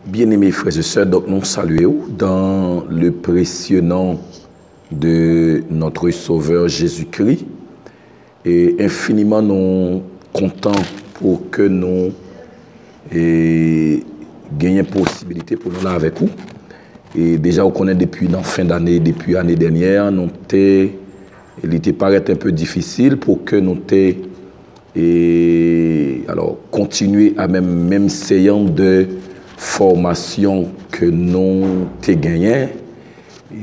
Bien-aimés frères et sœurs, donc nous saluons dans le précieux nom de notre Sauveur Jésus-Christ et infiniment nous comptons pour que nous gagnions possibilité pour nous là avec vous. Et déjà, on connaît depuis la fin d'année, depuis l'année dernière, il était paraît un peu difficile pour que nous continuer à même séance de formation que nous avons gagné.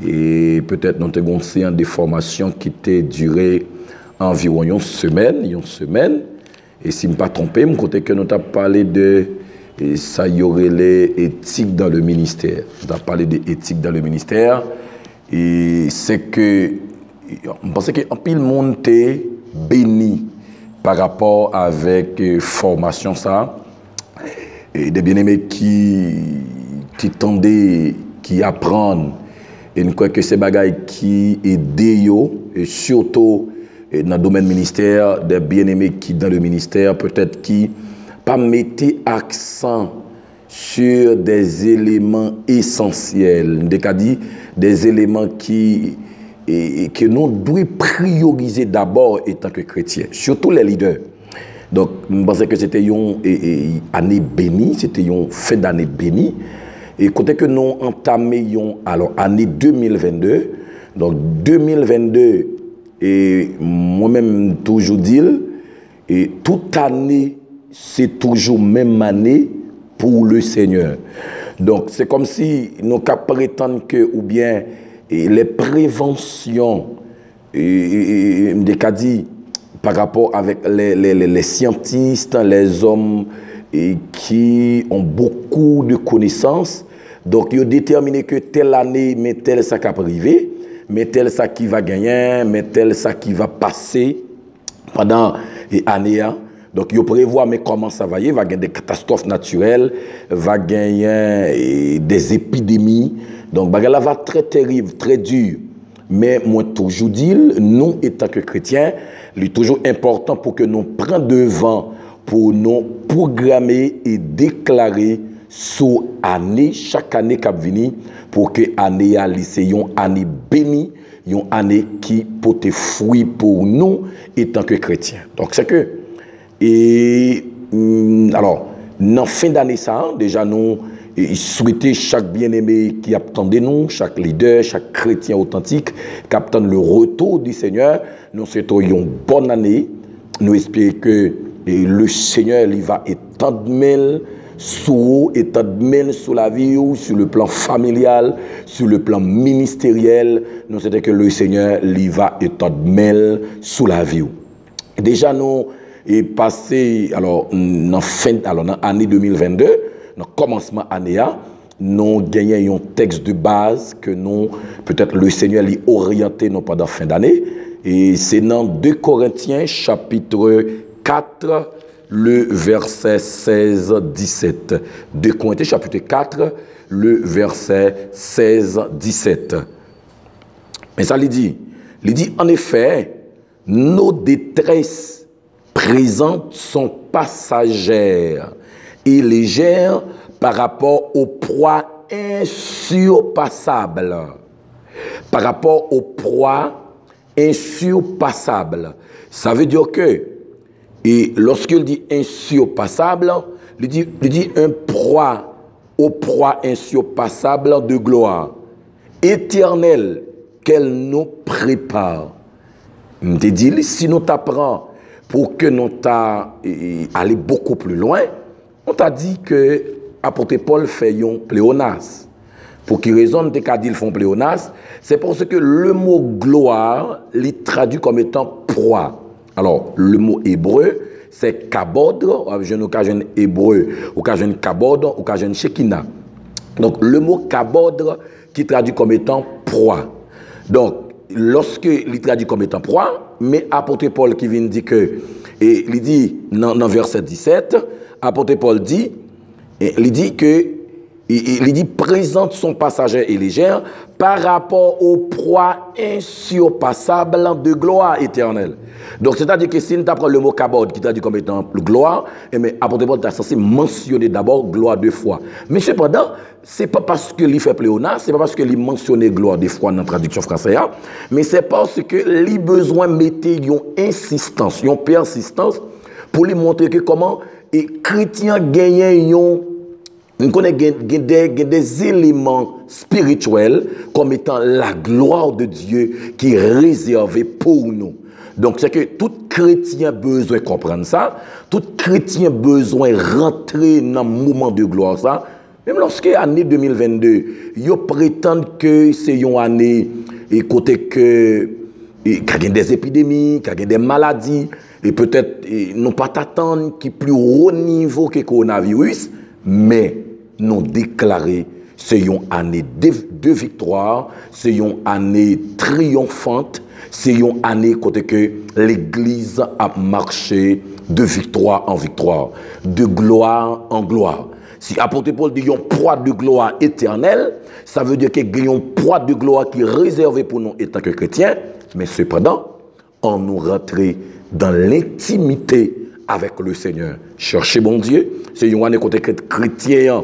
Et peut-être nous avons une séance de formation qui a duré environ une semaine. Et si je ne me pas trompé, je crois que nous avons parlé de ça y aurait l'éthique dans le ministère. Nous avons parlé d'éthique dans le ministère. Et c'est que je pense qu'un pile monde est béni par rapport avec formation ça. Et des bien-aimés qui tendaient, qui apprennent. Et je crois que ces bagailles qui aident, et surtout dans le domaine ministère, des bien-aimés qui dans le ministère, peut-être qui pas mettaient accent sur des éléments essentiels, des éléments que nous devons prioriser d'abord en tant que chrétiens, surtout les leaders. Donc, je pensais que c'était une année bénie, c'était une fin d'année bénie. Et côté que nous entamions alors année 2022, donc 2022, et moi-même toujours dire, et toute année, c'est toujours même année pour le Seigneur. Donc, c'est comme si nous prétendons que, ou bien, les préventions, des cas dit, par rapport avec les scientifiques, les hommes qui ont beaucoup de connaissances. Donc, ils ont déterminé que telle année, mais tel ça qui va arriver, mais tel ça qui va gagner, mais tel ça qui va passer pendant l'année. Donc, ils prévoient mais comment ça va y va gagner des catastrophes naturelles, va gagner des épidémies. Donc, là va très terrible, très dur. Mais moi, toujours dire, nous, étant que chrétiens, il est toujours important pour que nous prenions devant, pour nous programmer et déclarer sur année, chaque année qui vient, pour que l'année à lycée, une année bénie, une année qui porte fruit pour nous, étant que chrétiens. Donc, c'est que, alors, dans la fin d'année, ça, déjà, nous, souhaiter chaque bien-aimé qui attendait nous, chaque leader, chaque chrétien authentique qui attend le retour du Seigneur. Nous souhaitons une bonne année. Nous espérons que le Seigneur il va étendre sur la vie, sur le plan familial, sur le plan ministériel. Nous souhaitons que le Seigneur il va étendre sur la vie. Déjà, nous est passé alors dans l'année 2022. Dans le commencement de l'année, nous gagnons un texte de base que nous, peut-être le Seigneur l'a orienté non pendant la fin d'année. Et c'est dans 2 Corinthiens, chapitre 4, le verset 16-17. 2 Corinthiens, chapitre 4, le verset 16-17. Mais ça, il dit, en effet, nos détresses présentes sont passagères et légère par rapport aux proies insurpassables. Par rapport aux proies insurpassables. Ça veut dire que, et lorsqu'il dit insurpassable, il dit un proie aux proies insurpassables de gloire éternelle qu'elle nous prépare. Je te dis, si nous t'apprenons pour que nous aller beaucoup plus loin, on t'a dit que l'apôtre Paul fait un pléonasme. Pour qu'il raisonne de cas ils font pléonasme, c'est parce que le mot gloire, il est traduit comme étant proie. Alors, le mot hébreu, c'est kabod, j'ai une occasion hébreu, occasion kabod, occasion shekina. Donc, le mot kabod qui traduit comme étant proie. Donc, lorsque il traduit comme étant proie, mais apôtre Paul qui vient dire que, et il dit dans verset 17, apôtre Paul dit, il dit que il dit présente son passager et légère par rapport au proie insurpassable de gloire éternelle. Donc, c'est-à-dire que si nous apprenons le mot kabod, qui t'a dit comme étant le gloire, mais apôtre Paul est censé mentionner d'abord gloire deux fois. Mais cependant, c'est pas parce que il fait pléonasme, c'est pas parce que il mentionne gloire deux fois dans la traduction française, mais c'est parce que il besoin mettre une insistance, une persistance pour lui montrer que comment les chrétiens gagnent on connaît des éléments spirituels comme étant la gloire de Dieu qui est réservée pour nous. Donc, c'est que tout chrétien a besoin de comprendre ça. Tout chrétien a besoin de rentrer dans le moment de gloire. Ça. Même lorsque l'année 2022, ils prétendent que c'est une année et côté que il y a des épidémies, il y a des maladies, et peut-être nous pas t'attendre qui plus haut niveau que le coronavirus, mais nous déclarer c'est une année de victoire, c'est une année triomphante, c'est une année côté que l'Église a marché de victoire en victoire, de gloire en gloire. Si apôtre Paul dit un poids de gloire éternelle, ça veut dire qu'il y a un poids de gloire qui est réservé pour nous en tant que chrétiens, mais cependant, on nous rentre dans l'intimité avec le Seigneur. Chercher bon Dieu, c'est une année côté chrétien.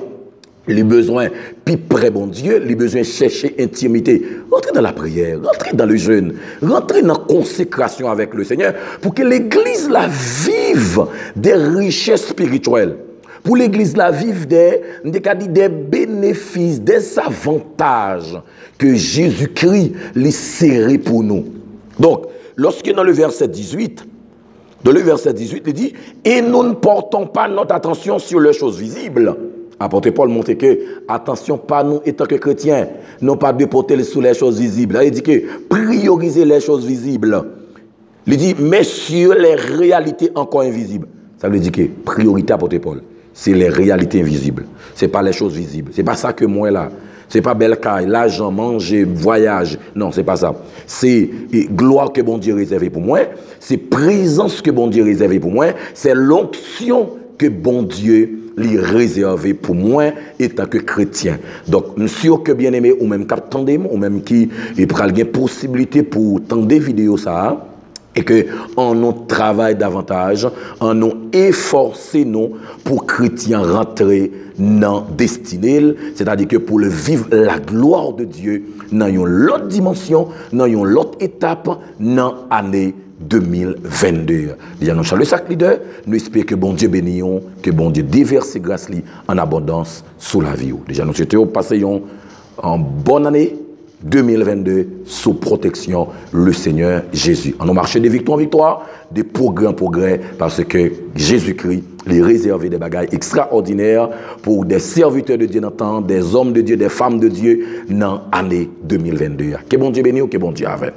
Les besoins, puis près bon Dieu, les besoins chercher intimité. Rentrez dans la prière, rentrez dans le jeûne, rentrez dans la consécration avec le Seigneur pour que l'Église la vive des richesses spirituelles. Pour l'Église la vive des bénéfices, des avantages que Jésus-Christ les serré pour nous. Donc, lorsque dans le verset 18, il dit « Et nous ne portons pas notre attention sur les choses visibles. » Apôtre Paul montre que, attention, pas nous, étant que chrétiens, non pas de porter sur les choses visibles. Il dit que prioriser les choses visibles. Il dit, mais sur les réalités encore invisibles. Ça veut dire que priorité, apôtre Paul, c'est les réalités invisibles. Ce n'est pas les choses visibles. Ce n'est pas ça que moi là. Ce n'est pas belle caille, l'argent, manger, voyage. Non, ce n'est pas ça. C'est gloire que bon Dieu réservé pour moi. C'est présence que bon Dieu réservé pour moi. C'est l'onction que bon Dieu les réservé pour moi étant que chrétien. Donc, sûr que bien aimé, ou même qui attendez, ou même qui prend une possibilité pour tendre des vidéos ça, et que on nous travaille davantage, on nous efforcer nous pour chrétiens rentrer dans destinée, c'est-à-dire que pour le vivre la gloire de Dieu dans une autre dimension, dans une autre étape, dans l'année 2022. Déjà, nous saluons chaque leader, nous espérons que bon Dieu bénisse, que bon Dieu déverse grâce en abondance sous la vie. Déjà, nous souhaitons passer en bonne année 2022 sous protection le Seigneur Jésus. On a marché de victoire en victoire, de progrès en progrès, parce que Jésus-Christ les réservé des bagailles extraordinaires pour des serviteurs de Dieu dans le temps, des hommes de Dieu, des femmes de Dieu dans l'année 2022. Que bon Dieu bénisse ou que bon Dieu avec.